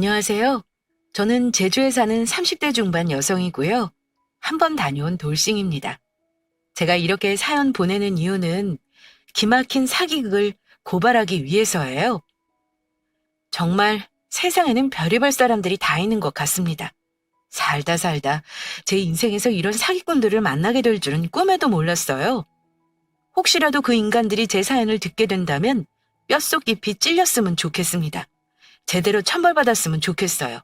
안녕하세요. 저는 제주에 사는 30대 중반 여성이고요. 한 번 다녀온 돌싱입니다. 제가 이렇게 사연 보내는 이유는 기막힌 사기극을 고발하기 위해서예요. 정말 세상에는 별의별 사람들이 다 있는 것 같습니다. 살다 살다 제 인생에서 이런 사기꾼들을 만나게 될 줄은 꿈에도 몰랐어요. 혹시라도 그 인간들이 제 사연을 듣게 된다면 뼛속 깊이 찔렸으면 좋겠습니다. 제대로 처벌받았으면 좋겠어요.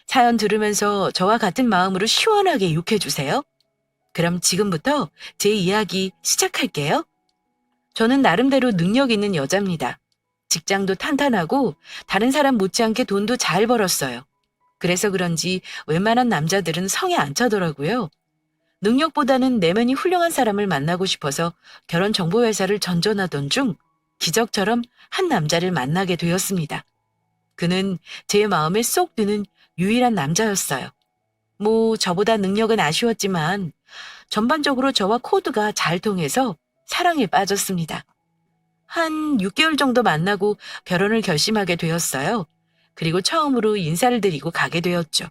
사연 들으면서 저와 같은 마음으로 시원하게 욕해주세요. 그럼 지금부터 제 이야기 시작할게요. 저는 나름대로 능력 있는 여자입니다. 직장도 탄탄하고 다른 사람 못지않게 돈도 잘 벌었어요. 그래서 그런지 웬만한 남자들은 성에 안 차더라고요. 능력보다는 내면이 훌륭한 사람을 만나고 싶어서 결혼정보회사를 전전하던 중 기적처럼 한 남자를 만나게 되었습니다. 그는 제 마음에 쏙 드는 유일한 남자였어요. 저보다 능력은 아쉬웠지만 전반적으로 저와 코드가 잘 통해서 사랑에 빠졌습니다. 한 6개월 정도 만나고 결혼을 결심하게 되었어요. 그리고 처음으로 인사를 드리고 가게 되었죠.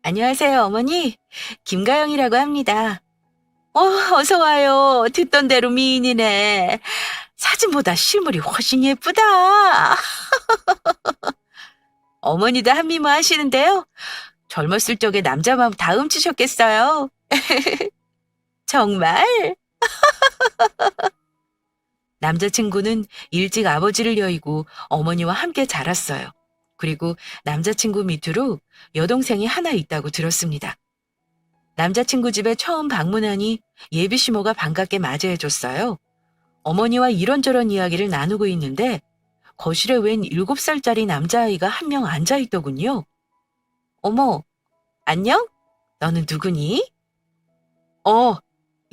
안녕하세요, 어머니. 김가영이라고 합니다. 어서 와요. 듣던 대로 미인이네. 사진보다 실물이 훨씬 예쁘다. 어머니도 한미모 하시는데요. 젊었을 적에 남자 마음 다 훔치셨겠어요. 정말? 남자친구는 일찍 아버지를 여의고 어머니와 함께 자랐어요. 그리고 남자친구 밑으로 여동생이 하나 있다고 들었습니다. 남자친구 집에 처음 방문하니 예비 시모가 반갑게 맞이해줬어요. 어머니와 이런저런 이야기를 나누고 있는데 거실에 웬 7살짜리 남자아이가 한 명 앉아있더군요. 어머, 안녕? 너는 누구니? 어,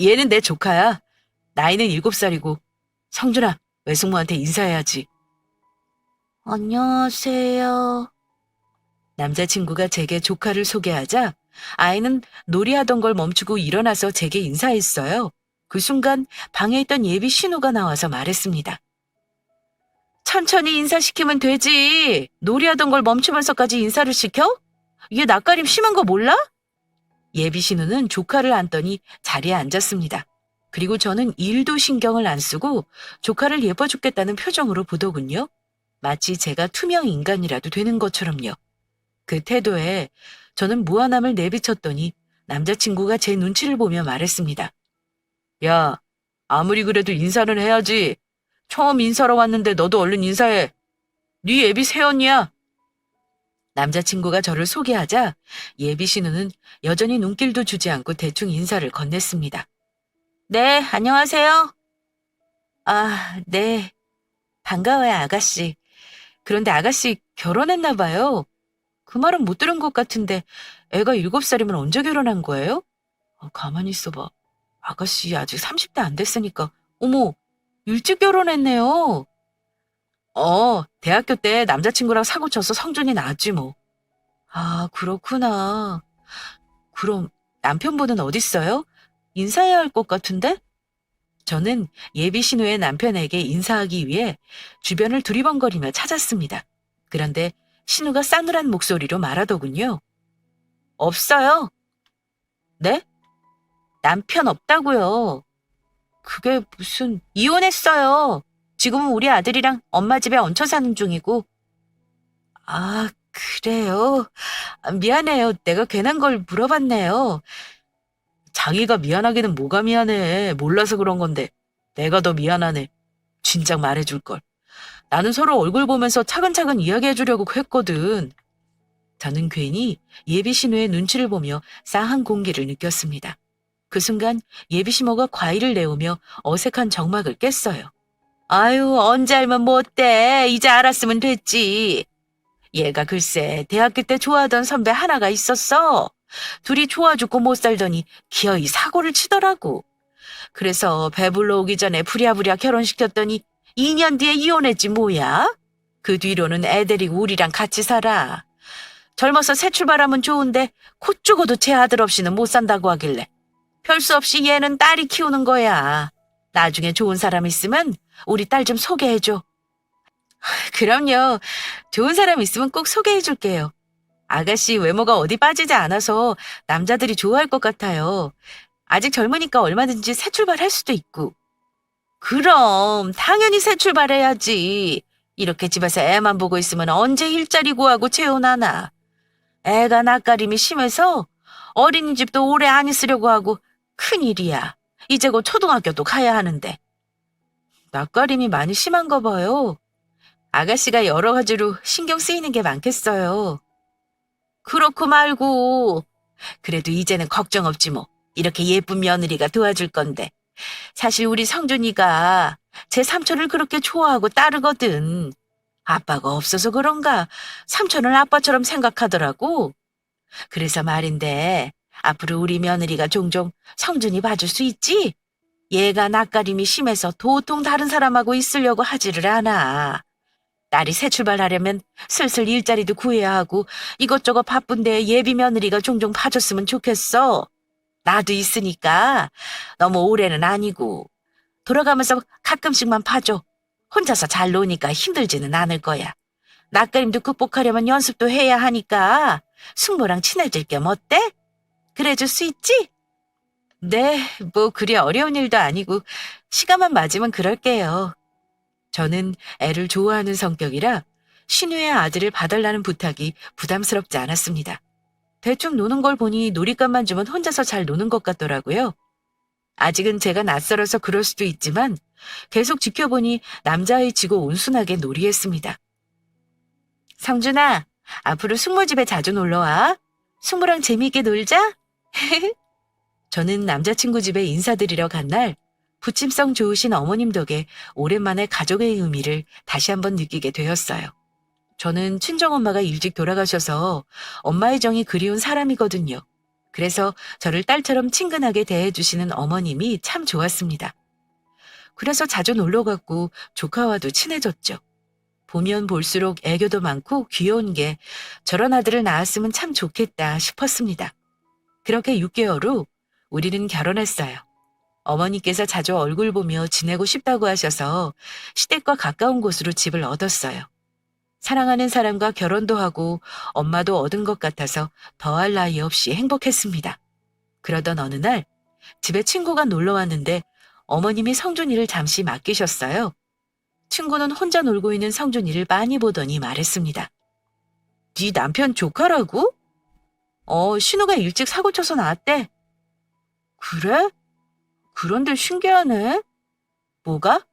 얘는 내 조카야. 나이는 7살이고. 성준아, 외숙모한테 인사해야지. 안녕하세요. 남자친구가 제게 조카를 소개하자 아이는 놀이하던 걸 멈추고 일어나서 제게 인사했어요. 그 순간 방에 있던 예비 신우가 나와서 말했습니다. 천천히 인사시키면 되지. 놀이하던 걸 멈추면서까지 인사를 시켜? 얘 낯가림 심한 거 몰라? 예비 신우는 조카를 안더니 자리에 앉았습니다. 그리고 저는 일도 신경을 안 쓰고 조카를 예뻐 죽겠다는 표정으로 보더군요. 마치 제가 투명 인간이라도 되는 것처럼요. 그 태도에 저는 무안함을 내비쳤더니 남자친구가 제 눈치를 보며 말했습니다. 야, 아무리 그래도 인사는 해야지. 처음 인사하러 왔는데 너도 얼른 인사해. 네 예비 새언니야. 남자친구가 저를 소개하자 예비 신우는 여전히 눈길도 주지 않고 대충 인사를 건넸습니다. 네, 안녕하세요. 아, 네. 반가워요, 아가씨. 그런데 아가씨 결혼했나 봐요. 그 말은 못 들은 것 같은데 애가 7살이면 언제 결혼한 거예요? 가만히 있어봐. 아가씨 아직 30대 안 됐으니까. 어머, 일찍 결혼했네요. 대학교 때 남자친구랑 사고 쳐서 성준이 낳았지 뭐. 아, 그렇구나. 그럼 남편분은 어딨어요? 인사해야 할 것 같은데? 저는 예비 신우의 남편에게 인사하기 위해 주변을 두리번거리며 찾았습니다. 그런데 신우가 싸늘한 목소리로 말하더군요. 없어요. 네? 남편 없다고요. 그게 무슨 이혼했어요. 지금은 우리 아들이랑 엄마 집에 얹혀 사는 중이고. 아, 그래요? 미안해요. 내가 괜한 걸 물어봤네요. 자기가 미안하기는 뭐가 미안해. 몰라서 그런 건데. 내가 더 미안하네. 진작 말해줄걸. 나는 서로 얼굴 보면서 차근차근 이야기해주려고 했거든. 저는 괜히 예비 신우의 눈치를 보며 싸한 공기를 느꼈습니다. 그 순간 예비 시모가 과일을 내오며 어색한 정막을 깼어요. 아유, 언제 알면 뭐 어때? 이제 알았으면 됐지. 얘가 글쎄 대학교 때 좋아하던 선배 하나가 있었어. 둘이 좋아 죽고 못 살더니 기어이 사고를 치더라고. 그래서 배불러 오기 전에 부랴부랴 결혼시켰더니 2년 뒤에 이혼했지 뭐야? 그 뒤로는 애 데리고 우리랑 같이 살아. 젊어서 새 출발하면 좋은데 콧 죽어도 제 아들 없이는 못 산다고 하길래 별 수 없이 얘는 딸이 키우는 거야. 나중에 좋은 사람 있으면 우리 딸 좀 소개해줘. 그럼요. 좋은 사람 있으면 꼭 소개해 줄게요. 아가씨 외모가 어디 빠지지 않아서 남자들이 좋아할 것 같아요. 아직 젊으니까 얼마든지 새 출발할 수도 있고. 그럼 당연히 새 출발해야지. 이렇게 집에서 애만 보고 있으면 언제 일자리 구하고 재혼하나. 애가 낯가림이 심해서 어린이집도 오래 안 있으려고 하고 큰일이야. 이제 곧 초등학교도 가야 하는데. 낯가림이 많이 심한가 봐요. 아가씨가 여러 가지로 신경 쓰이는 게 많겠어요. 그렇고 말고. 그래도 이제는 걱정 없지 뭐. 이렇게 예쁜 며느리가 도와줄 건데. 사실 우리 성준이가 제 삼촌을 그렇게 좋아하고 따르거든. 아빠가 없어서 그런가 삼촌을 아빠처럼 생각하더라고. 그래서 말인데 앞으로 우리 며느리가 종종 성준이 봐줄 수 있지? 얘가 낯가림이 심해서 도통 다른 사람하고 있으려고 하지를 않아. 딸이 새 출발하려면 슬슬 일자리도 구해야 하고 이것저것 바쁜데 예비 며느리가 종종 봐줬으면 좋겠어. 나도 있으니까 너무 오래는 아니고 돌아가면서 가끔씩만 봐줘. 혼자서 잘 노니까 힘들지는 않을 거야. 낯가림도 극복하려면 연습도 해야 하니까 숙모랑 친해질 겸 어때? 그래줄 수 있지? 네, 뭐 그리 어려운 일도 아니고 시간만 맞으면 그럴게요. 저는 애를 좋아하는 성격이라 신우의 아들을 봐달라는 부탁이 부담스럽지 않았습니다. 대충 노는 걸 보니 놀잇감만 주면 혼자서 잘 노는 것 같더라고요. 아직은 제가 낯설어서 그럴 수도 있지만 계속 지켜보니 남자아이 치고 온순하게 놀이했습니다. 성준아, 앞으로 숙모집에 자주 놀러와. 숙모랑 재미있게 놀자. 저는 남자친구 집에 인사드리러 간 날 부침성 좋으신 어머님 덕에 오랜만에 가족의 의미를 다시 한번 느끼게 되었어요. 저는 친정엄마가 일찍 돌아가셔서 엄마의 정이 그리운 사람이거든요. 그래서 저를 딸처럼 친근하게 대해주시는 어머님이 참 좋았습니다. 그래서 자주 놀러 갔고 조카와도 친해졌죠. 보면 볼수록 애교도 많고 귀여운 게 저런 아들을 낳았으면 참 좋겠다 싶었습니다. 그렇게 6개월 후 우리는 결혼했어요. 어머니께서 자주 얼굴 보며 지내고 싶다고 하셔서 시댁과 가까운 곳으로 집을 얻었어요. 사랑하는 사람과 결혼도 하고 엄마도 얻은 것 같아서 더할 나위 없이 행복했습니다. 그러던 어느 날 집에 친구가 놀러 왔는데 어머님이 성준이를 잠시 맡기셨어요. 친구는 혼자 놀고 있는 성준이를 많이 보더니 말했습니다. 네 남편 조카라고? 신우가 일찍 사고 쳐서 낳았대. 그래? 그런데 신기하네. 뭐가?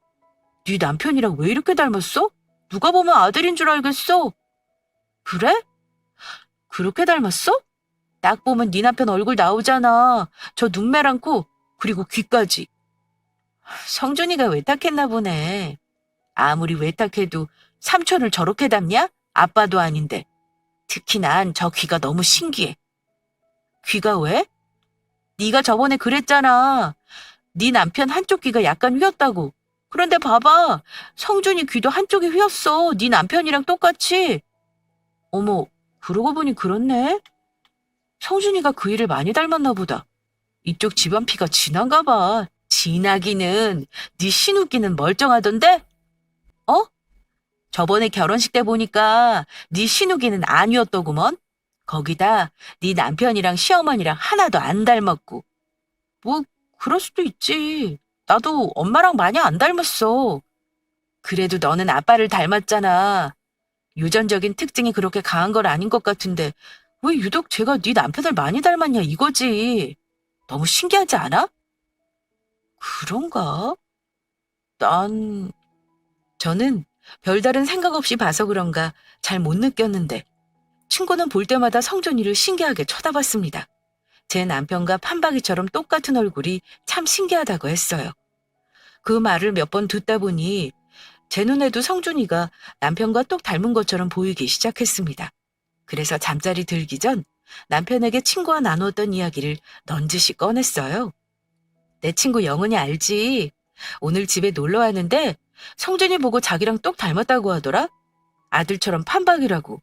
네 남편이랑 왜 이렇게 닮았어? 누가 보면 아들인 줄 알겠어. 그래? 그렇게 닮았어? 딱 보면 네 남편 얼굴 나오잖아. 저 눈매랑 코, 그리고 귀까지. 성준이가 외탁했나 보네. 아무리 외탁해도 삼촌을 저렇게 닮냐? 아빠도 아닌데. 특히 난 저 귀가 너무 신기해. 귀가 왜? 네가 저번에 그랬잖아. 네 남편 한쪽 귀가 약간 휘었다고. 그런데 봐봐. 성준이 귀도 한쪽이 휘었어. 네 남편이랑 똑같이. 어머, 그러고 보니 그렇네. 성준이가 그 일을 많이 닮았나 보다. 이쪽 집안 피가 진한가 봐. 진하기는 네 신우기는 멀쩡하던데? 어? 저번에 결혼식 때 보니까 네 신우기는 아니었더구먼. 거기다 네 남편이랑 시어머니랑 하나도 안 닮았고. 뭐 그럴 수도 있지. 나도 엄마랑 많이 안 닮았어. 그래도 너는 아빠를 닮았잖아. 유전적인 특징이 그렇게 강한 건 아닌 것 같은데 왜 유독 제가 네 남편을 많이 닮았냐 이거지. 너무 신기하지 않아? 그런가? 난... 저는 별다른 생각 없이 봐서 그런가 잘 못 느꼈는데 친구는 볼 때마다 성준이를 신기하게 쳐다봤습니다. 제 남편과 판박이처럼 똑같은 얼굴이 참 신기하다고 했어요. 그 말을 몇 번 듣다 보니 제 눈에도 성준이가 남편과 똑 닮은 것처럼 보이기 시작했습니다. 그래서 잠자리 들기 전 남편에게 친구와 나누었던 이야기를 넌지시 꺼냈어요. 내 친구 영은이 알지? 오늘 집에 놀러 왔는데 성준이 보고 자기랑 똑 닮았다고 하더라? 아들처럼 판박이라고.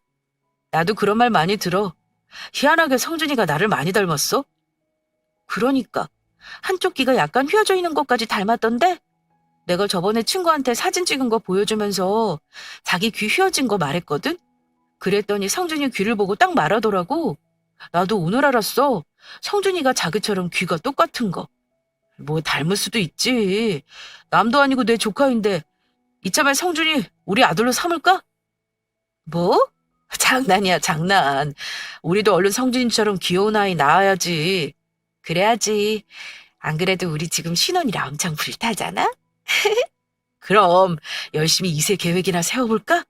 나도 그런 말 많이 들어. 희한하게 성준이가 나를 많이 닮았어? 그러니까 한쪽 귀가 약간 휘어져 있는 것까지 닮았던데? 내가 저번에 친구한테 사진 찍은 거 보여주면서 자기 귀 휘어진 거 말했거든? 그랬더니 성준이 귀를 보고 딱 말하더라고. 나도 오늘 알았어. 성준이가 자기처럼 귀가 똑같은 거. 뭐 닮을 수도 있지. 남도 아니고 내 조카인데 이참에 성준이 우리 아들로 삼을까? 뭐? 장난이야, 장난. 우리도 얼른 성준이처럼 귀여운 아이 낳아야지. 그래야지. 안 그래도 우리 지금 신혼이라 엄청 불타잖아? 그럼 열심히 2세 계획이나 세워볼까?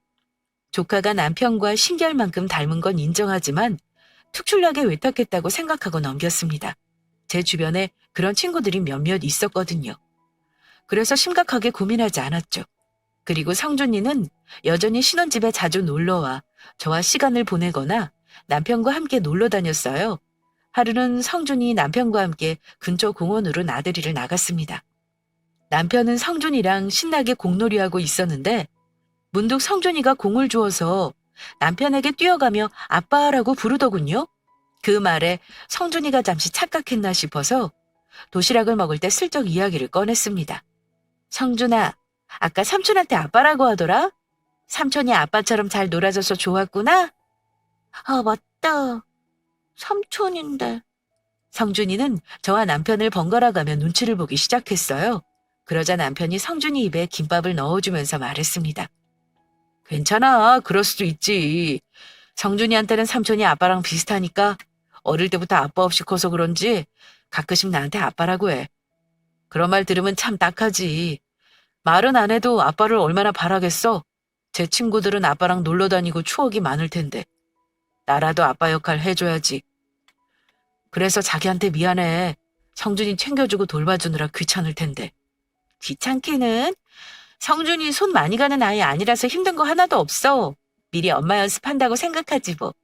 조카가 남편과 신기할 만큼 닮은 건 인정하지만 특출나게 외탁했다고 생각하고 넘겼습니다. 제 주변에 그런 친구들이 몇몇 있었거든요. 그래서 심각하게 고민하지 않았죠. 그리고 성준이는 여전히 신혼집에 자주 놀러와 저와 시간을 보내거나 남편과 함께 놀러 다녔어요. 하루는 성준이 남편과 함께 근처 공원으로 나들이를 나갔습니다. 남편은 성준이랑 신나게 공놀이하고 있었는데 문득 성준이가 공을 주어서 남편에게 뛰어가며 아빠라고 부르더군요. 그 말에 성준이가 잠시 착각했나 싶어서 도시락을 먹을 때 슬쩍 이야기를 꺼냈습니다. 성준아, 아까 삼촌한테 아빠라고 하더라? 삼촌이 아빠처럼 잘 놀아줘서 좋았구나? 아, 맞다. 삼촌인데. 성준이는 저와 남편을 번갈아가며 눈치를 보기 시작했어요. 그러자 남편이 성준이 입에 김밥을 넣어주면서 말했습니다. 괜찮아, 그럴 수도 있지. 성준이한테는 삼촌이 아빠랑 비슷하니까 어릴 때부터 아빠 없이 커서 그런지 가끔씩 나한테 아빠라고 해. 그런 말 들으면 참 딱하지. 말은 안 해도 아빠를 얼마나 바라겠어. 제 친구들은 아빠랑 놀러 다니고 추억이 많을 텐데. 나라도 아빠 역할 해줘야지. 그래서 자기한테 미안해. 성준이 챙겨주고 돌봐주느라 귀찮을 텐데. 귀찮기는? 성준이 손 많이 가는 아이 아니라서 힘든 거 하나도 없어. 미리 엄마 연습한다고 생각하지 뭐.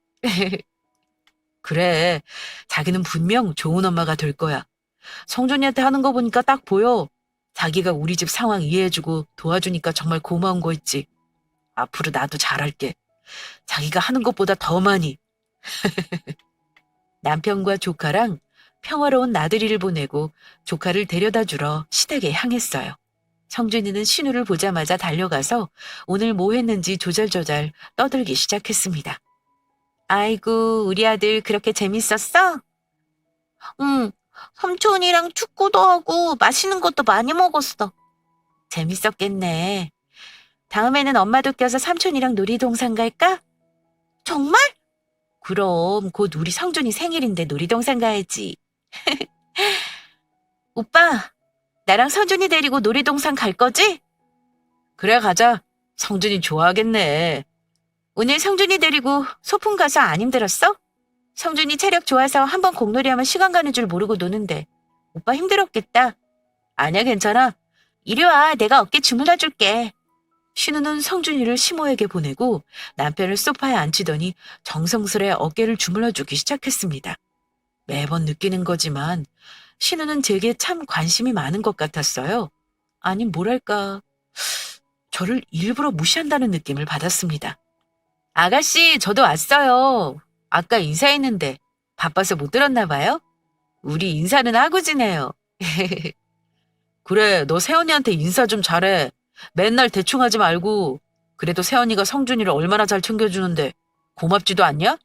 그래, 자기는 분명 좋은 엄마가 될 거야. 성준이한테 하는 거 보니까 딱 보여. 자기가 우리 집 상황 이해해주고 도와주니까 정말 고마운 거 있지. 앞으로 나도 잘할게. 자기가 하는 것보다 더 많이. 남편과 조카랑 평화로운 나들이를 보내고 조카를 데려다 주러 시댁에 향했어요. 성준이는 신우를 보자마자 달려가서 오늘 뭐 했는지 조잘조잘 떠들기 시작했습니다. 아이고, 우리 아들 그렇게 재밌었어? 응, 삼촌이랑 축구도 하고 맛있는 것도 많이 먹었어. 재밌었겠네. 다음에는 엄마도 껴서 삼촌이랑 놀이동산 갈까? 정말? 그럼 곧 우리 성준이 생일인데 놀이동산 가야지. 오빠, 나랑 성준이 데리고 놀이동산 갈 거지? 그래, 가자. 성준이 좋아하겠네. 오늘 성준이 데리고 소풍 가서 안 힘들었어? 성준이 체력 좋아서 한번 공놀이하면 시간 가는 줄 모르고 노는데 오빠 힘들었겠다. 아니야, 괜찮아. 이리 와, 내가 어깨 주물러 줄게. 신우는 성준이를 시모에게 보내고 남편을 소파에 앉히더니 정성스레 어깨를 주물러 주기 시작했습니다. 매번 느끼는 거지만 신우는 제게 참 관심이 많은 것 같았어요. 아니, 뭐랄까, 저를 일부러 무시한다는 느낌을 받았습니다. 아가씨, 저도 왔어요. 아까 인사했는데 바빠서 못 들었나 봐요? 우리 인사는 하고 지내요. 그래, 너 세연이한테 인사 좀 잘해. 맨날 대충 하지 말고. 그래도 세연이가 성준이를 얼마나 잘 챙겨주는데 고맙지도 않냐?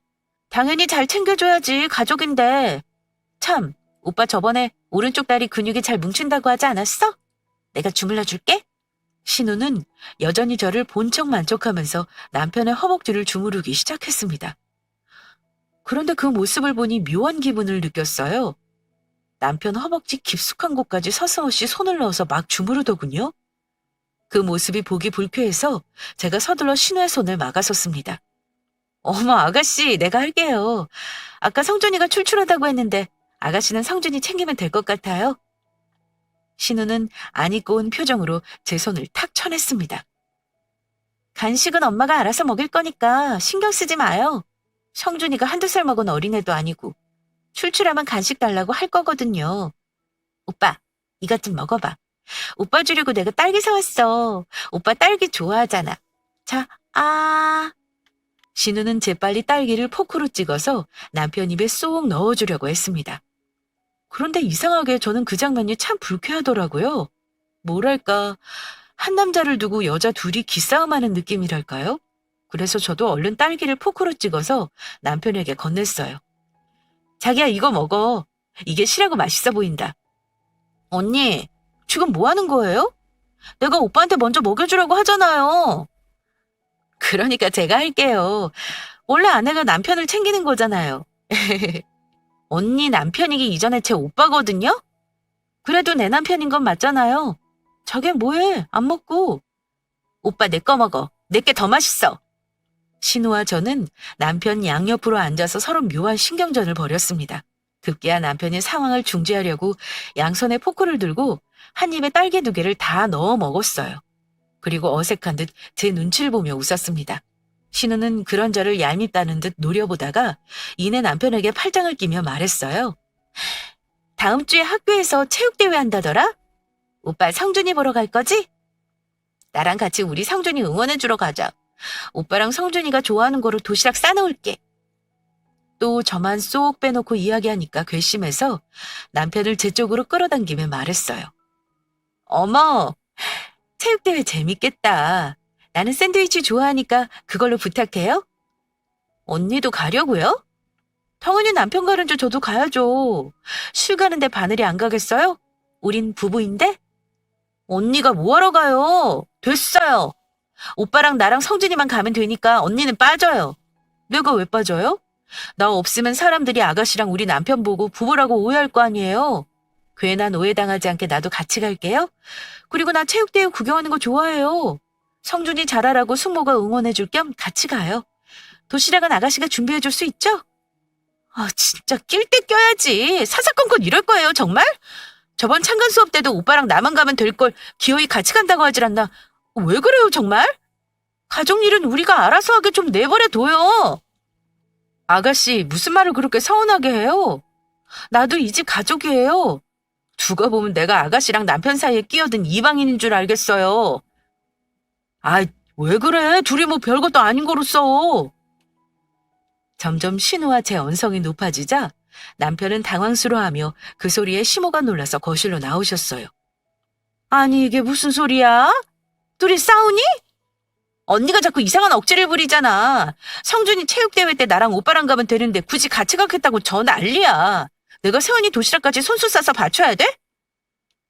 당연히 잘 챙겨줘야지, 가족인데. 참, 오빠 저번에 오른쪽 다리 근육이 잘 뭉친다고 하지 않았어? 내가 주물러 줄게. 신우는 여전히 저를 본척 만족하면서 남편의 허벅지를 주무르기 시작했습니다. 그런데 그 모습을 보니 묘한 기분을 느꼈어요. 남편 허벅지 깊숙한 곳까지 서슴없이 손을 넣어서 막 주무르더군요. 그 모습이 보기 불쾌해서 제가 서둘러 신우의 손을 막아섰습니다. 어머, 아가씨, 내가 할게요. 아까 성준이가 출출하다고 했는데 아가씨는 성준이 챙기면 될 것 같아요. 신우는 안 입고 온 표정으로 제 손을 탁 쳐냈습니다. 간식은 엄마가 알아서 먹일 거니까 신경 쓰지 마요. 성준이가 한두 살 먹은 어린애도 아니고 출출하면 간식 달라고 할 거거든요. 오빠, 이것 좀 먹어봐. 오빠 주려고 내가 딸기 사왔어. 오빠 딸기 좋아하잖아. 자, 신우는 재빨리 딸기를 포크로 찍어서 남편 입에 쏙 넣어주려고 했습니다. 그런데 이상하게 저는 그 장면이 참 불쾌하더라고요. 뭐랄까, 한 남자를 두고 여자 둘이 기싸움하는 느낌이랄까요? 그래서 저도 얼른 딸기를 포크로 찍어서 남편에게 건넸어요. 자기야, 이거 먹어. 이게 실하고 맛있어 보인다. 언니, 지금 뭐 하는 거예요? 내가 오빠한테 먼저 먹여주라고 하잖아요. 그러니까 제가 할게요. 원래 아내가 남편을 챙기는 거잖아요. 언니 남편이기 이전에 제 오빠거든요? 그래도 내 남편인 건 맞잖아요. 자기야 뭐해? 안 먹고. 오빠 내 거 먹어. 내게 더 맛있어. 신우와 저는 남편 양옆으로 앉아서 서로 묘한 신경전을 벌였습니다. 급기야 남편이 상황을 중지하려고 양손에 포크를 들고 한 입에 딸기 2개를 다 넣어 먹었어요. 그리고 어색한 듯 제 눈치를 보며 웃었습니다. 신우는 그런 저를 얄밉다는 듯 노려보다가 이내 남편에게 팔짱을 끼며 말했어요. 다음 주에 학교에서 체육대회 한다더라? 오빠 성준이 보러 갈 거지? 나랑 같이 우리 성준이 응원해주러 가자. 오빠랑 성준이가 좋아하는 거로 도시락 싸놓을게. 또 저만 쏙 빼놓고 이야기하니까 괘씸해서 남편을 제 쪽으로 끌어당기며 말했어요. 어머, 체육대회 재밌겠다. 나는 샌드위치 좋아하니까 그걸로 부탁해요. 언니도 가려고요? 당연히 남편 가는 줄 저도 가야죠. 실 가는데 바늘이 안 가겠어요? 우린 부부인데? 언니가 뭐하러 가요? 됐어요. 오빠랑 나랑 성준이만 가면 되니까 언니는 빠져요. 내가 왜 빠져요? 나 없으면 사람들이 아가씨랑 우리 남편 보고 부부라고 오해할 거 아니에요. 괜한 오해당하지 않게 나도 같이 갈게요. 그리고 나 체육대회 구경하는 거 좋아해요. 성준이 잘하라고 숙모가 응원해줄 겸 같이 가요. 도시락은 아가씨가 준비해줄 수 있죠? 아, 진짜 낄 때 껴야지. 사사건건 이럴 거예요, 정말? 저번 창간 수업 때도 오빠랑 나만 가면 될 걸 기어이 같이 간다고 하질 않나. 왜 그래요, 정말? 가족 일은 우리가 알아서 하게 좀 내버려 둬요. 아가씨, 무슨 말을 그렇게 서운하게 해요? 나도 이 집 가족이에요. 두고 보면 내가 아가씨랑 남편 사이에 끼어든 이방인인 줄 알겠어요. 아이, 왜 그래? 둘이 뭐 별것도 아닌 거로써. 점점 신우와 제 언성이 높아지자 남편은 당황스러워하며 그 소리에 심호가 놀라서 거실로 나오셨어요. 아니, 이게 무슨 소리야? 둘이 싸우니? 언니가 자꾸 이상한 억지를 부리잖아. 성준이 체육대회 때 나랑 오빠랑 가면 되는데 굳이 같이 가겠다고 저 난리야. 내가 세원이 도시락까지 손수 싸서 받쳐야 돼?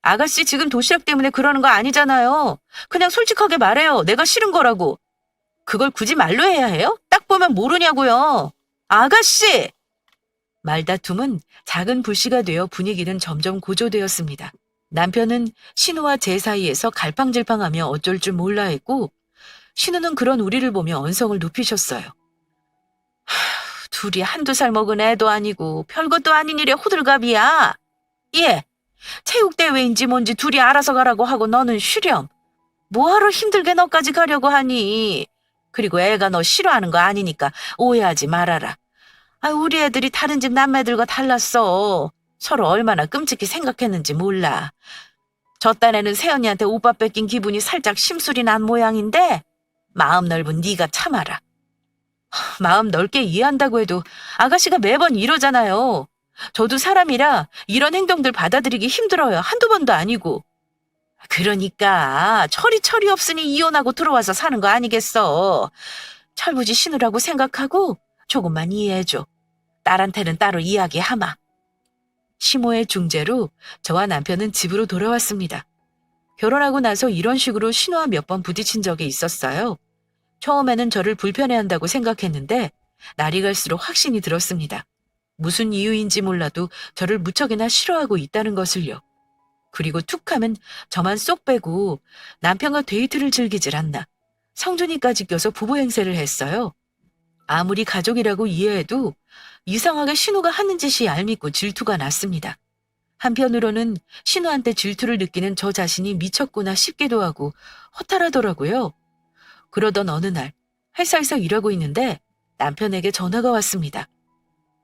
아가씨 지금 도시락 때문에 그러는 거 아니잖아요. 그냥 솔직하게 말해요. 내가 싫은 거라고. 그걸 굳이 말로 해야 해요? 딱 보면 모르냐고요. 아가씨! 말다툼은 작은 불씨가 되어 분위기는 점점 고조되었습니다. 남편은 신우와 제 사이에서 갈팡질팡하며 어쩔 줄 몰라 했고 신우는 그런 우리를 보며 언성을 높이셨어요. 둘이 한두 살 먹은 애도 아니고 별것도 아닌 일에 호들갑이야. 예, 체육대회인지 뭔지 둘이 알아서 가라고 하고 너는 쉬렴. 뭐하러 힘들게 너까지 가려고 하니. 그리고 애가 너 싫어하는 거 아니니까 오해하지 말아라. 아, 우리 애들이 다른 집 남매들과 달랐어. 서로 얼마나 끔찍히 생각했는지 몰라. 저 딴에는 세연이한테 오빠 뺏긴 기분이 살짝 심술이 난 모양인데 마음 넓은 네가 참아라. 마음 넓게 이해한다고 해도 아가씨가 매번 이러잖아요. 저도 사람이라 이런 행동들 받아들이기 힘들어요. 한두 번도 아니고. 그러니까 철이 없으니 이혼하고 들어와서 사는 거 아니겠어. 철부지 신으라고 생각하고 조금만 이해해줘. 딸한테는 따로 이야기하마. 시모의 중재로 저와 남편은 집으로 돌아왔습니다. 결혼하고 나서 이런 식으로 신우와 몇 번 부딪힌 적이 있었어요. 처음에는 저를 불편해한다고 생각했는데 날이 갈수록 확신이 들었습니다. 무슨 이유인지 몰라도 저를 무척이나 싫어하고 있다는 것을요. 그리고 툭하면 저만 쏙 빼고 남편과 데이트를 즐기질 않나. 성준이까지 껴서 부부 행세를 했어요. 아무리 가족이라고 이해해도 이상하게 신우가 하는 짓이 얄밉고 질투가 났습니다. 한편으로는 신우한테 질투를 느끼는 저 자신이 미쳤구나 싶기도 하고 허탈하더라고요. 그러던 어느 날 회사에서 일하고 있는데 남편에게 전화가 왔습니다.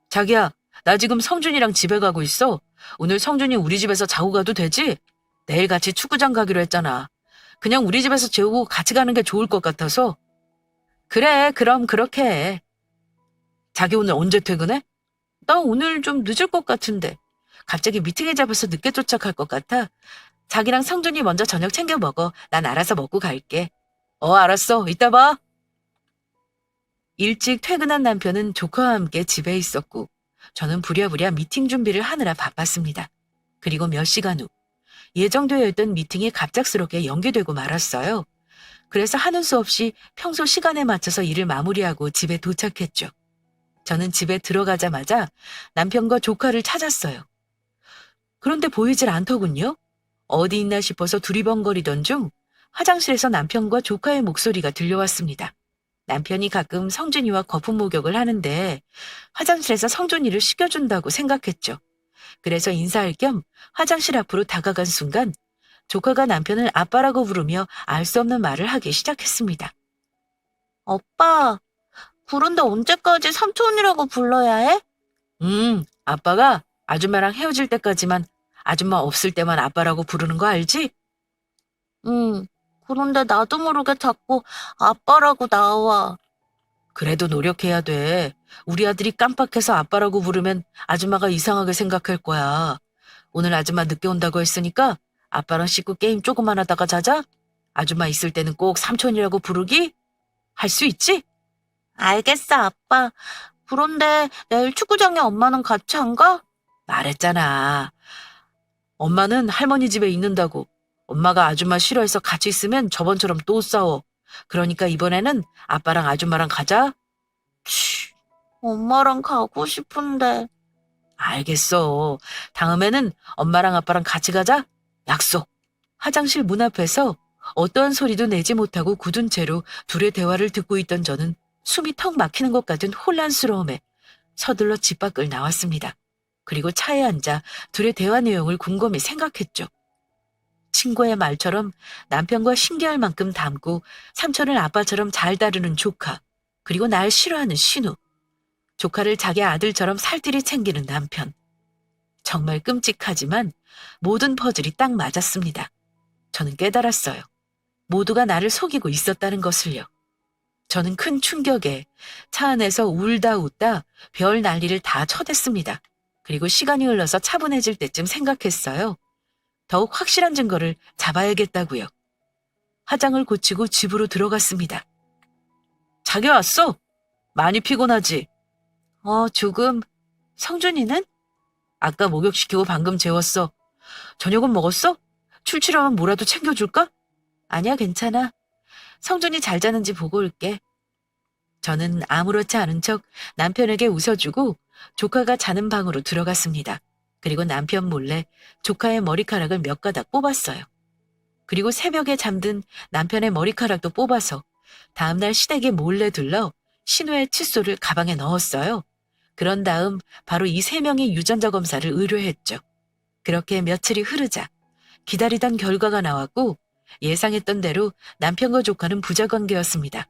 자기야, 나 지금 성준이랑 집에 가고 있어. 오늘 성준이 우리 집에서 자고 가도 되지? 내일 같이 축구장 가기로 했잖아. 그냥 우리 집에서 재우고 같이 가는 게 좋을 것 같아서. 그래, 그럼 그렇게 해. 자기 오늘 언제 퇴근해? 나 오늘 좀 늦을 것 같은데. 갑자기 미팅에 잡혀서 늦게 도착할 것 같아. 자기랑 성준이 먼저 저녁 챙겨 먹어. 난 알아서 먹고 갈게. 알았어. 이따 봐. 일찍 퇴근한 남편은 조카와 함께 집에 있었고 저는 부랴부랴 미팅 준비를 하느라 바빴습니다. 그리고 몇 시간 후 예정되어 있던 미팅이 갑작스럽게 연기되고 말았어요. 그래서 하는 수 없이 평소 시간에 맞춰서 일을 마무리하고 집에 도착했죠. 저는 집에 들어가자마자 남편과 조카를 찾았어요. 그런데 보이질 않더군요. 어디 있나 싶어서 두리번거리던 중 화장실에서 남편과 조카의 목소리가 들려왔습니다. 남편이 가끔 성준이와 거품 목욕을 하는데 화장실에서 성준이를 씻겨준다고 생각했죠. 그래서 인사할 겸 화장실 앞으로 다가간 순간 조카가 남편을 아빠라고 부르며 알 수 없는 말을 하기 시작했습니다. 오빠, 그런데 언제까지 삼촌이라고 불러야 해? 아빠가 아줌마랑 헤어질 때까지만 아줌마 없을 때만 아빠라고 부르는 거 알지? 응, 그런데 나도 모르게 자꾸 아빠라고 나와. 그래도 노력해야 돼. 우리 아들이 깜빡해서 아빠라고 부르면 아줌마가 이상하게 생각할 거야. 오늘 아줌마 늦게 온다고 했으니까 아빠랑 씻고 게임 조금만 하다가 자자. 아줌마 있을 때는 꼭 삼촌이라고 부르기? 할 수 있지? 알겠어, 아빠. 그런데 내일 축구장에 엄마는 같이 안 가? 말했잖아. 엄마는 할머니 집에 있는다고. 엄마가 아줌마 싫어해서 같이 있으면 저번처럼 또 싸워. 그러니까 이번에는 아빠랑 아줌마랑 가자. 치, 엄마랑 가고 싶은데. 알겠어. 다음에는 엄마랑 아빠랑 같이 가자. 약속. 화장실 문 앞에서 어떠한 소리도 내지 못하고 굳은 채로 둘의 대화를 듣고 있던 저는 숨이 턱 막히는 것 같은 혼란스러움에 서둘러 집 밖을 나왔습니다. 그리고 차에 앉아 둘의 대화 내용을 곰곰이 생각했죠. 친구의 말처럼 남편과 신기할 만큼 닮고 삼촌을 아빠처럼 잘 다루는 조카, 그리고 날 싫어하는 신우, 조카를 자기 아들처럼 살뜰히 챙기는 남편. 정말 끔찍하지만 모든 퍼즐이 딱 맞았습니다. 저는 깨달았어요. 모두가 나를 속이고 있었다는 것을요. 저는 큰 충격에 차 안에서 울다 웃다 별 난리를 다 쳐댔습니다. 그리고 시간이 흘러서 차분해질 때쯤 생각했어요. 더욱 확실한 증거를 잡아야겠다고요. 화장을 고치고 집으로 들어갔습니다. 자기 왔어? 많이 피곤하지? 조금. 성준이는? 아까 목욕시키고 방금 재웠어. 저녁은 먹었어? 출출하면 뭐라도 챙겨줄까? 아니야, 괜찮아. 성준이 잘 자는지 보고 올게. 저는 아무렇지 않은 척 남편에게 웃어주고 조카가 자는 방으로 들어갔습니다. 그리고 남편 몰래 조카의 머리카락을 몇 가닥 뽑았어요. 그리고 새벽에 잠든 남편의 머리카락도 뽑아서 다음날 시댁에 몰래 들러 신우의 칫솔을 가방에 넣었어요. 그런 다음 바로 이 3명의 유전자 검사를 의뢰했죠. 그렇게 며칠이 흐르자 기다리던 결과가 나왔고 예상했던 대로 남편과 조카는 부자관계였습니다.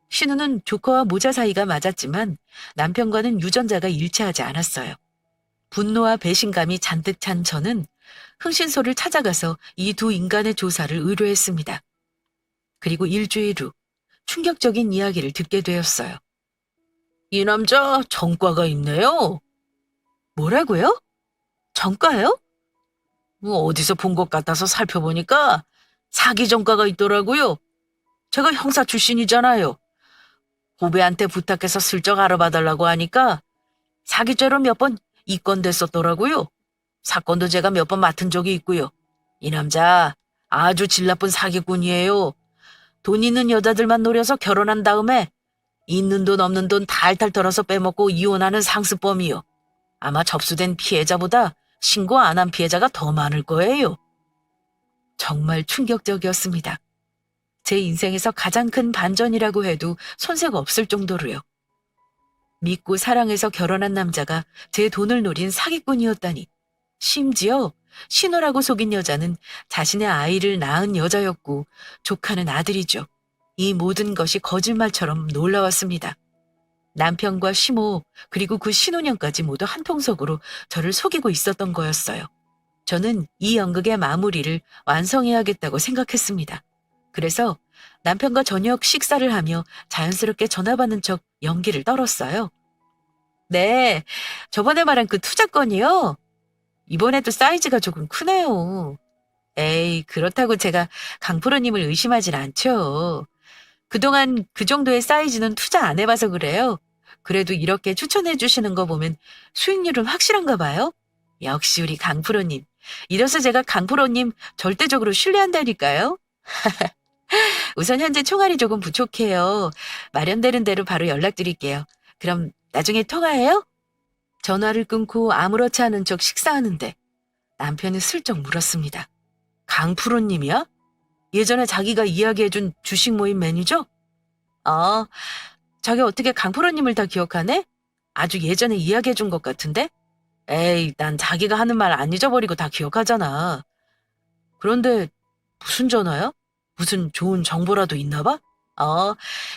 신우는 조카와 모자 사이가 맞았지만 남편과는 유전자가 일치하지 않았어요. 분노와 배신감이 잔뜩 찬 저는 흥신소를 찾아가서 이 두 인간의 조사를 의뢰했습니다. 그리고 일주일 후 충격적인 이야기를 듣게 되었어요. 이 남자 전과가 있네요. 뭐라고요? 전과요? 어디서 본 것 같아서 살펴보니까 사기 전과가 있더라고요. 제가 형사 출신이잖아요. 후배한테 부탁해서 슬쩍 알아봐달라고 하니까 사기죄로 몇 번 입건됐었더라고요. 사건도 제가 몇 번 맡은 적이 있고요. 이 남자 아주 질 나쁜 사기꾼이에요. 돈 있는 여자들만 노려서 결혼한 다음에 있는 돈 없는 돈 탈탈 털어서 빼먹고 이혼하는 상습범이요. 아마 접수된 피해자보다 신고 안 한 피해자가 더 많을 거예요. 정말 충격적이었습니다. 제 인생에서 가장 큰 반전이라고 해도 손색 없을 정도로요. 믿고 사랑해서 결혼한 남자가 제 돈을 노린 사기꾼이었다니. 심지어 신우라고 속인 여자는 자신의 아이를 낳은 여자였고 조카는 아들이죠. 이 모든 것이 거짓말처럼 놀라웠습니다. 남편과 시모 그리고 그 신혼년까지 모두 한 통속으로 저를 속이고 있었던 거였어요. 저는 이 연극의 마무리를 완성해야겠다고 생각했습니다. 그래서 남편과 저녁 식사를 하며 자연스럽게 전화 받는 척 연기를 떨었어요. 네, 저번에 말한 그 투자건이요? 이번에도 사이즈가 조금 크네요. 에이, 그렇다고 제가 강프로님을 의심하진 않죠. 그동안 그 정도의 사이즈는 투자 안 해봐서 그래요. 그래도 이렇게 추천해 주시는 거 보면 수익률은 확실한가 봐요. 역시 우리 강프로님. 이래서 제가 강프로님 절대적으로 신뢰한다니까요. 우선 현재 총알이 조금 부족해요. 마련되는 대로 바로 연락드릴게요. 그럼 나중에 통화해요? 전화를 끊고 아무렇지 않은 척 식사하는데 남편이 슬쩍 물었습니다. 강프로님이야? 예전에 자기가 이야기해준 주식 모임 매니저? 아, 자기 어떻게 강프로님을 다 기억하네? 아주 예전에 이야기해준 것 같은데? 에이, 난 자기가 하는 말 안 잊어버리고 다 기억하잖아. 그런데 무슨 전화야? 무슨 좋은 정보라도 있나 봐?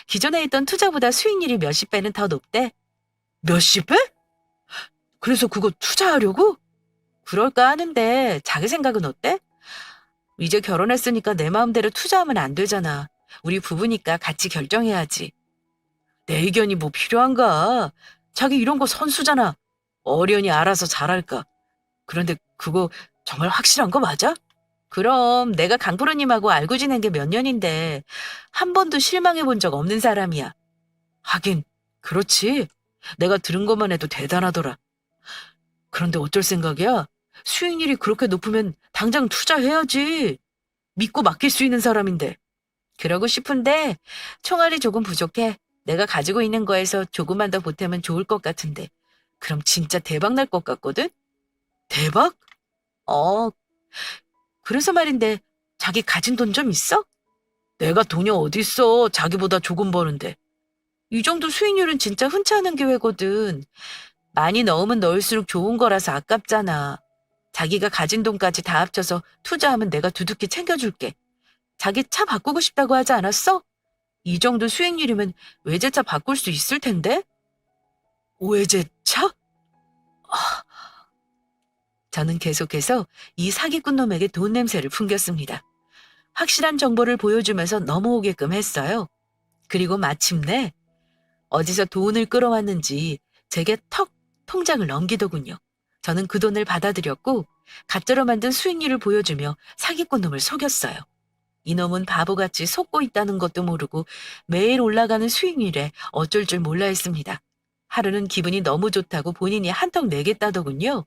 기존에 있던 투자보다 수익률이 몇십 배는 더 높대. 몇십 배? 그래서 그거 투자하려고? 그럴까 하는데 자기 생각은 어때? 이제 결혼했으니까 내 마음대로 투자하면 안 되잖아. 우리 부부니까 같이 결정해야지. 내 의견이 뭐 필요한가? 자기 이런 거 선수잖아. 어련히 알아서 잘할까. 그런데 그거 정말 확실한 거 맞아? 그럼 내가 강프로님하고 알고 지낸 게 몇 년인데 한 번도 실망해 본 적 없는 사람이야. 하긴 그렇지. 내가 들은 것만 해도 대단하더라. 그런데 어쩔 생각이야? 수익률이 그렇게 높으면 당장 투자해야지. 믿고 맡길 수 있는 사람인데. 그러고 싶은데 총알이 조금 부족해. 내가 가지고 있는 거에서 조금만 더 보태면 좋을 것 같은데. 그럼 진짜 대박 날 것 같거든? 대박? 어, 그래서 말인데 자기 가진 돈 좀 있어? 내가 돈이 어딨어. 자기보다 조금 버는데. 이 정도 수익률은 진짜 흔치 않은 기회거든. 많이 넣으면 넣을수록 좋은 거라서 아깝잖아. 자기가 가진 돈까지 다 합쳐서 투자하면 내가 두둑히 챙겨줄게. 자기 차 바꾸고 싶다고 하지 않았어? 이 정도 수익률이면 외제차 바꿀 수 있을 텐데? 외제차? 저는 계속해서 이 사기꾼 놈에게 돈 냄새를 풍겼습니다. 확실한 정보를 보여주면서 넘어오게끔 했어요. 그리고 마침내 어디서 돈을 끌어왔는지 제게 턱 통장을 넘기더군요. 저는 그 돈을 받아들였고 가짜로 만든 수익률을 보여주며 사기꾼 놈을 속였어요. 이놈은 바보같이 속고 있다는 것도 모르고 매일 올라가는 수익률에 어쩔 줄 몰라 했습니다. 하루는 기분이 너무 좋다고 본인이 한턱 내겠다더군요.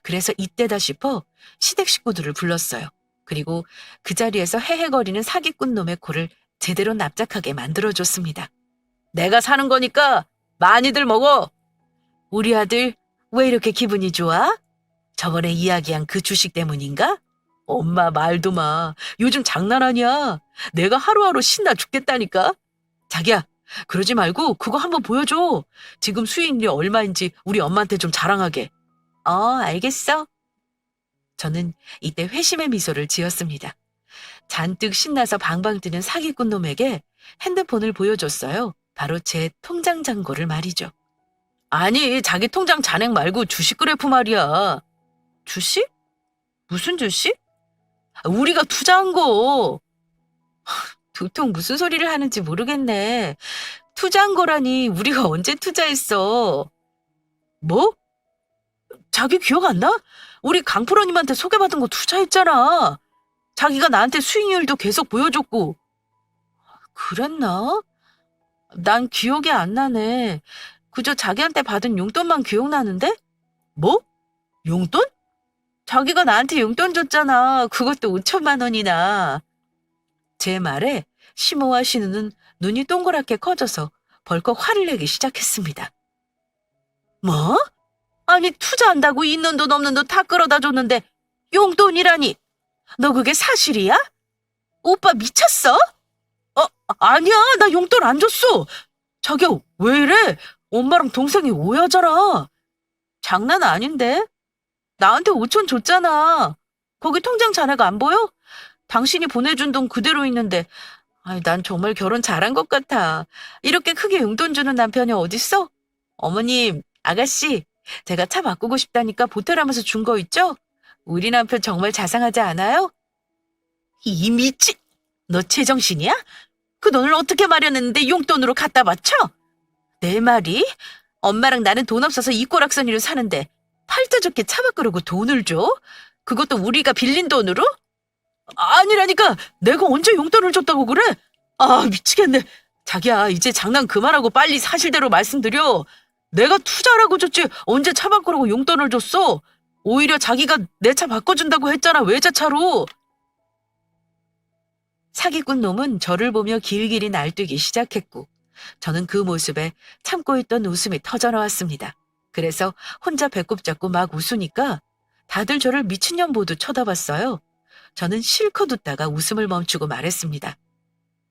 그래서 이때다 싶어 시댁 식구들을 불렀어요. 그리고 그 자리에서 헤헤거리는 사기꾼 놈의 코를 제대로 납작하게 만들어줬습니다. 내가 사는 거니까 많이들 먹어. 우리 아들 왜 이렇게 기분이 좋아? 저번에 이야기한 그 주식 때문인가? 엄마 말도 마. 요즘 장난 아니야. 내가 하루하루 신나 죽겠다니까. 자기야, 그러지 말고 그거 한번 보여줘. 지금 수익률이 얼마인지 우리 엄마한테 좀 자랑하게. 알겠어. 저는 이때 회심의 미소를 지었습니다. 잔뜩 신나서 방방 뜨는 사기꾼 놈에게 핸드폰을 보여줬어요. 바로 제 통장 잔고를 말이죠. 아니, 자기 통장 잔액 말고 주식 그래프 말이야. 주식? 무슨 주식? 우리가 투자한 거. 도통 무슨 소리를 하는지 모르겠네. 투자한 거라니 우리가 언제 투자했어? 뭐? 자기 기억 안 나? 우리 강프로님한테 소개받은 거 투자했잖아. 자기가 나한테 수익률도 계속 보여줬고. 그랬나? 난 기억이 안 나네. 그저 자기한테 받은 용돈만 기억나는데? 뭐? 용돈? 자기가 나한테 용돈 줬잖아. 그것도 5천만 원이나. 제 말에 시모와 신우는 눈이 동그랗게 커져서 벌컥 화를 내기 시작했습니다. 뭐? 아니 투자한다고 있는 돈 없는 돈 다 끌어다 줬는데 용돈이라니. 너 그게 사실이야? 오빠 미쳤어? 아니야. 나 용돈 안 줬어. 자기야 왜 이래? 엄마랑 동생이 오해하잖아. 장난 아닌데? 나한테 5천 줬잖아. 거기 통장 잔액 안 보여? 당신이 보내준 돈 그대로 있는데 난 정말 결혼 잘한 것 같아. 이렇게 크게 용돈 주는 남편이 어딨어? 어머님, 아가씨, 제가 차 바꾸고 싶다니까 보태라면서 준 거 있죠? 우리 남편 정말 자상하지 않아요? 이 미친! 너 제정신이야? 그 돈을 어떻게 마련했는데 용돈으로 갖다 바쳐? 내 말이? 엄마랑 나는 돈 없어서 이 꼴악선이로 사는데 팔자 좋게 차 바꾸려고 돈을 줘? 그것도 우리가 빌린 돈으로? 아니라니까! 내가 언제 용돈을 줬다고 그래? 아, 미치겠네. 자기야, 이제 장난 그만하고 빨리 사실대로 말씀드려. 내가 투자라고 줬지 언제 차 바꾸라고 용돈을 줬어? 오히려 자기가 내 차 바꿔준다고 했잖아, 외제차로. 사기꾼 놈은 저를 보며 길길이 날뛰기 시작했고 저는 그 모습에 참고 있던 웃음이 터져나왔습니다. 그래서 혼자 배꼽 잡고 막 웃으니까 다들 저를 미친년 보듯 쳐다봤어요. 저는 실컷 웃다가 웃음을 멈추고 말했습니다.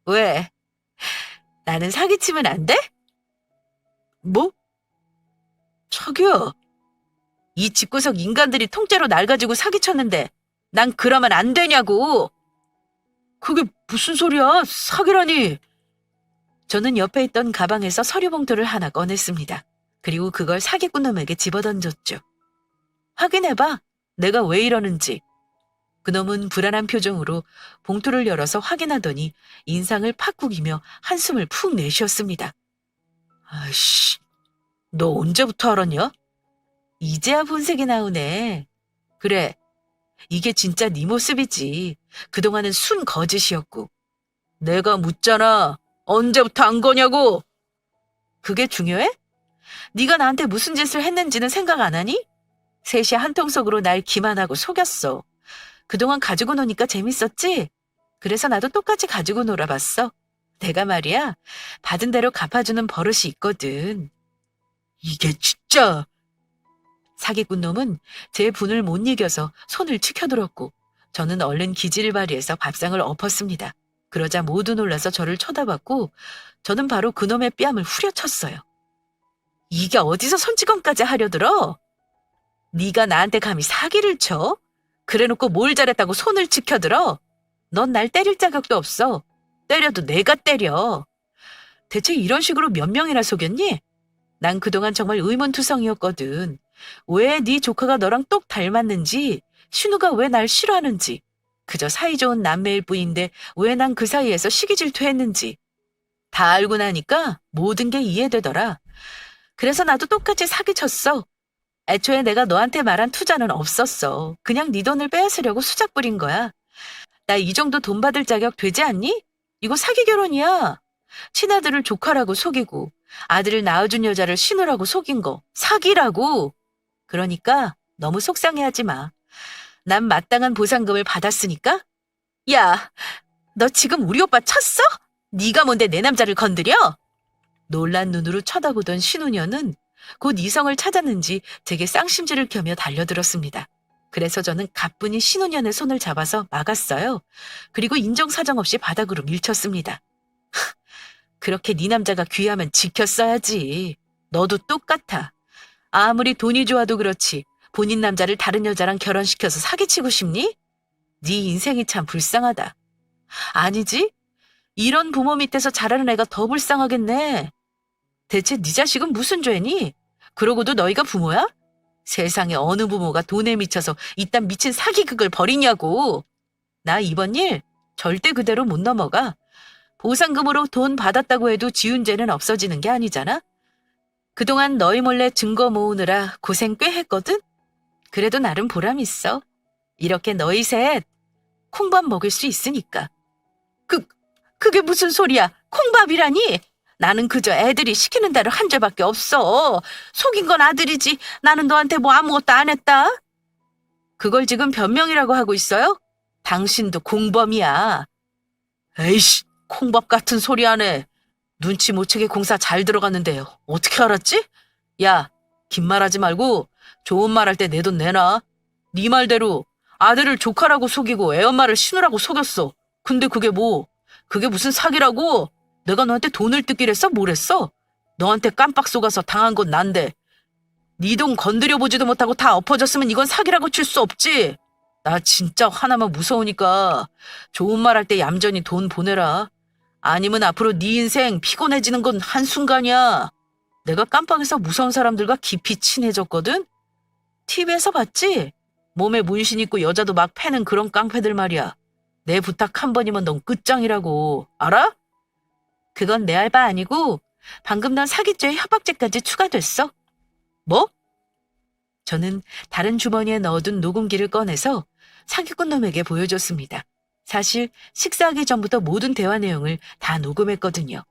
왜? 나는 사기치면 안 돼? 뭐? 자기야, 이 집구석 인간들이 통째로 날 가지고 사기쳤는데 난 그러면 안 되냐고. 그게 무슨 소리야? 사기라니. 저는 옆에 있던 가방에서 서류 봉투를 하나 꺼냈습니다. 그리고 그걸 사기꾼 놈에게 집어던졌죠. 확인해봐. 내가 왜 이러는지. 그놈은 불안한 표정으로 봉투를 열어서 확인하더니 인상을 팍 구기며 한숨을 푹 내쉬었습니다. 아이씨, 너 언제부터 알았냐? 이제야 본색이 나오네. 그래, 이게 진짜 네 모습이지. 그동안은 순 거짓이었고. 내가 묻잖아. 언제부터 안 거냐고. 그게 중요해? 네가 나한테 무슨 짓을 했는지는 생각 안 하니? 셋이 한통속으로 날 기만하고 속였어. 그동안 가지고 노니까 재밌었지? 그래서 나도 똑같이 가지고 놀아봤어. 내가 말이야, 받은 대로 갚아주는 버릇이 있거든. 이게 진짜... 사기꾼 놈은 제 분을 못 이겨서 손을 치켜들었고 저는 얼른 기지를 발휘해서 밥상을 엎었습니다. 그러자 모두 놀라서 저를 쳐다봤고 저는 바로 그놈의 뺨을 후려쳤어요. 이게 어디서 손찌검까지 하려들어? 네가 나한테 감히 사기를 쳐? 그래놓고 뭘 잘했다고 손을 치켜들어? 넌 날 때릴 자격도 없어. 때려도 내가 때려. 대체 이런 식으로 몇 명이나 속였니? 난 그동안 정말 의문투성이었거든. 왜 네 조카가 너랑 똑 닮았는지, 신우가 왜 날 싫어하는지, 그저 사이좋은 남매일 뿐인데 왜 난 그 사이에서 시기 질투했는지 다 알고 나니까 모든 게 이해되더라. 그래서 나도 똑같이 사기쳤어. 애초에 내가 너한테 말한 투자는 없었어. 그냥 네 돈을 빼앗으려고 수작 부린 거야. 나 이 정도 돈 받을 자격 되지 않니? 이거 사기 결혼이야. 친아들을 조카라고 속이고 아들을 낳아준 여자를 신우라고 속인 거 사기라고. 그러니까 너무 속상해하지 마. 난 마땅한 보상금을 받았으니까. 야, 너 지금 우리 오빠 쳤어? 네가 뭔데 내 남자를 건드려? 놀란 눈으로 쳐다보던 신우녀는 곧 이성을 찾았는지 제게 쌍심지를 켜며 달려들었습니다. 그래서 저는 가뿐히 신우년의 손을 잡아서 막았어요. 그리고 인정사정 없이 바닥으로 밀쳤습니다. 그렇게 네 남자가 귀하면 지켰어야지. 너도 똑같아. 아무리 돈이 좋아도 그렇지 본인 남자를 다른 여자랑 결혼시켜서 사기치고 싶니? 네 인생이 참 불쌍하다. 아니지? 이런 부모 밑에서 자라는 애가 더 불쌍하겠네. 대체 네 자식은 무슨 죄니? 그러고도 너희가 부모야? 세상에 어느 부모가 돈에 미쳐서 이딴 미친 사기극을 벌이냐고. 나 이번 일 절대 그대로 못 넘어가. 보상금으로 돈 받았다고 해도 지은 죄는 없어지는 게 아니잖아. 그동안 너희 몰래 증거 모으느라 고생 꽤 했거든? 그래도 나름 보람 있어. 이렇게 너희 셋 콩밥 먹을 수 있으니까. 그게 무슨 소리야? 콩밥이라니? 나는 그저 애들이 시키는 대로 한 죄밖에 없어. 속인 건 아들이지. 나는 너한테 뭐 아무것도 안 했다. 그걸 지금 변명이라고 하고 있어요? 당신도 공범이야. 에이씨, 콩밥 같은 소리 안 해. 눈치 못 채게 공사 잘 들어갔는데 어떻게 알았지? 야, 긴 말하지 말고 좋은 말 할 때 내 돈 내놔. 네 말대로 아들을 조카라고 속이고 애엄마를 신우라고 속였어. 근데 그게 무슨 사기라고? 내가 너한테 돈을 뜯기로 했어? 뭘 했어? 너한테 깜빡 속아서 당한 건 난데 네 돈 건드려보지도 못하고 다 엎어졌으면 이건 사기라고 칠 수 없지. 나 진짜 화나면 무서우니까 좋은 말 할 때 얌전히 돈 보내라. 아니면 앞으로 네 인생 피곤해지는 건 한순간이야. 내가 깜빡해서 무서운 사람들과 깊이 친해졌거든? TV에서 봤지? 몸에 문신 있고 여자도 막 패는 그런 깡패들 말이야. 내 부탁 한 번이면 넌 끝장이라고. 알아? 그건 내 알바 아니고 방금 난 사기죄에 협박죄까지 추가됐어. 뭐? 저는 다른 주머니에 넣어둔 녹음기를 꺼내서 사기꾼 놈에게 보여줬습니다. 사실 식사하기 전부터 모든 대화 내용을 다 녹음했거든요.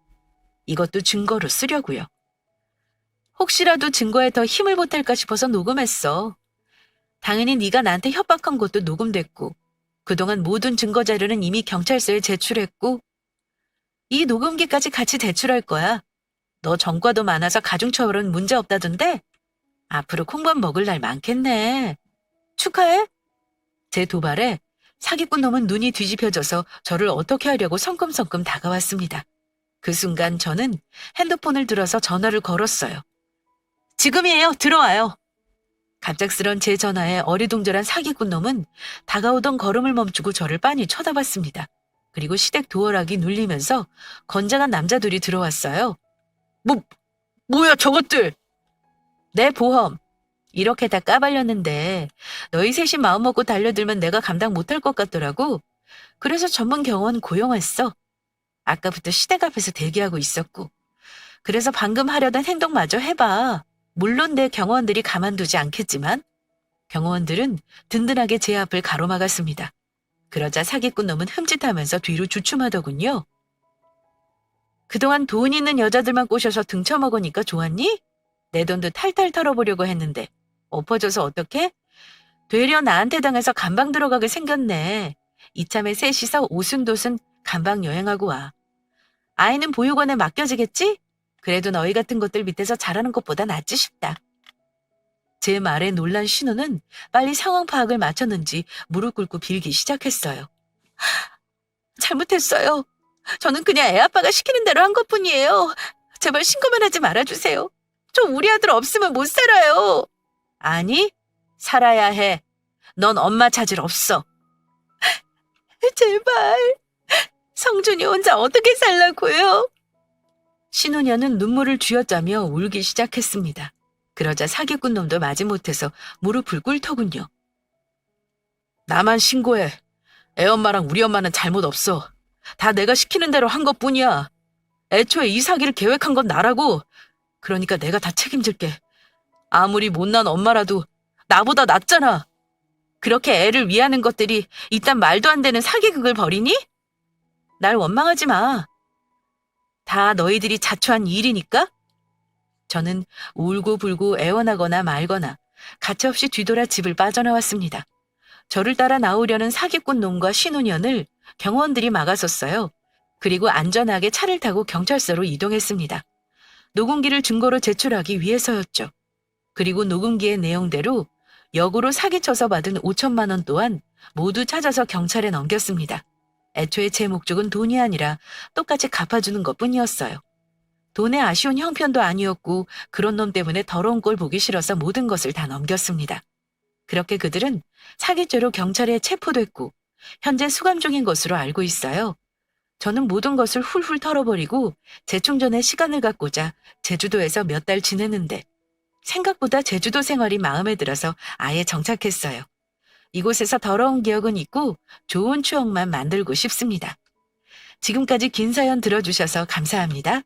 이것도 증거로 쓰려고요. 혹시라도 증거에 더 힘을 보탤까 싶어서 녹음했어. 당연히 네가 나한테 협박한 것도 녹음됐고 그동안 모든 증거 자료는 이미 경찰서에 제출했고 이 녹음기까지 같이 제출할 거야. 너 전과도 많아서 가중처벌은 문제 없다던데? 앞으로 콩밥 먹을 날 많겠네. 축하해. 제 도발에 사기꾼 놈은 눈이 뒤집혀져서 저를 어떻게 하려고 성큼성큼 다가왔습니다. 그 순간 저는 핸드폰을 들어서 전화를 걸었어요. 지금이에요. 들어와요. 갑작스런 제 전화에 어리둥절한 사기꾼 놈은 다가오던 걸음을 멈추고 저를 빤히 쳐다봤습니다. 그리고 시댁 도어락이 눌리면서 건장한 남자 둘이 들어왔어요. 뭐야 저것들! 내 보험. 이렇게 다 까발렸는데 너희 셋이 마음 먹고 달려들면 내가 감당 못할 것 같더라고. 그래서 전문 경호원 고용했어. 아까부터 시댁 앞에서 대기하고 있었고. 그래서 방금 하려던 행동마저 해봐. 물론 내 경호원들이 가만두지 않겠지만 경호원들은 든든하게 제 앞을 가로막았습니다. 그러자 사기꾼 놈은 흠칫하면서 뒤로 주춤하더군요. 그동안 돈 있는 여자들만 꼬셔서 등쳐먹으니까 좋았니? 내 돈도 탈탈 털어보려고 했는데 엎어져서 어떡해? 되려 나한테 당해서 감방 들어가게 생겼네. 이참에 셋이서 오순도순 감방 여행하고 와. 아이는 보육원에 맡겨지겠지? 그래도 너희 같은 것들 밑에서 자라는 것보다 낫지 싶다. 제 말에 놀란 신우는 빨리 상황 파악을 마쳤는지 무릎 꿇고 빌기 시작했어요. 잘못했어요. 저는 그냥 애 아빠가 시키는 대로 한 것뿐이에요. 제발 신고만 하지 말아주세요. 저 우리 아들 없으면 못 살아요. 아니, 살아야 해. 넌 엄마 찾을 없어. 제발. 성준이 혼자 어떻게 살라고요? 신우녀는 눈물을 쥐어짜며 울기 시작했습니다. 그러자 사기꾼 놈도 마지못해서 무릎을 꿇더군요. 나만 신고해. 애 엄마랑 우리 엄마는 잘못 없어. 다 내가 시키는 대로 한 것뿐이야. 애초에 이 사기를 계획한 건 나라고. 그러니까 내가 다 책임질게. 아무리 못난 엄마라도 나보다 낫잖아. 그렇게 애를 위하는 것들이 이딴 말도 안 되는 사기극을 벌이니? 날 원망하지 마. 다 너희들이 자초한 일이니까? 저는 울고불고 애원하거나 말거나 가차없이 뒤돌아 집을 빠져나왔습니다. 저를 따라 나오려는 사기꾼 놈과 신혼년을 경호원들이 막아섰어요. 그리고 안전하게 차를 타고 경찰서로 이동했습니다. 녹음기를 증거로 제출하기 위해서였죠. 그리고 녹음기의 내용대로 역으로 사기쳐서 받은 5천만 원 또한 모두 찾아서 경찰에 넘겼습니다. 애초에 제 목적은 돈이 아니라 똑같이 갚아주는 것뿐이었어요. 돈에 아쉬운 형편도 아니었고 그런 놈 때문에 더러운 꼴 보기 싫어서 모든 것을 다 넘겼습니다. 그렇게 그들은 사기죄로 경찰에 체포됐고 현재 수감 중인 것으로 알고 있어요. 저는 모든 것을 훌훌 털어버리고 재충전에 시간을 갖고자 제주도에서 몇 달 지냈는데 생각보다 제주도 생활이 마음에 들어서 아예 정착했어요. 이곳에서 더러운 기억은 잊고 좋은 추억만 만들고 싶습니다. 지금까지 긴 사연 들어주셔서 감사합니다.